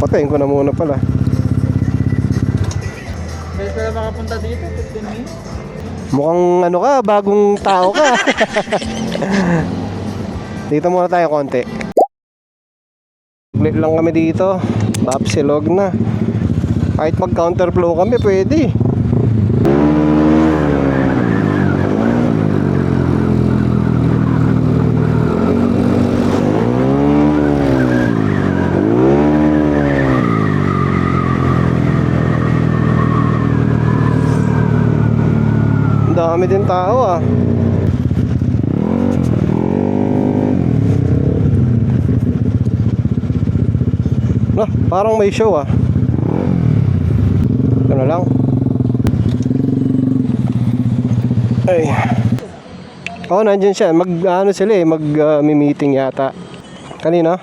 Kapein ko na muna pala. Kaya sila makapunta dito, 15 minutes. Mukhang ano ka, bagong tao ka. Dito muna tayo konti. Saglit lang kami dito. Tapsilog na. Kahit mag counterflow kami, pwede. Dami din tao ah. Parang may show ah. Ano lang. Ay. Oh, nandiyan siya. Mag ano sila eh, mag meeting yata. Kanina?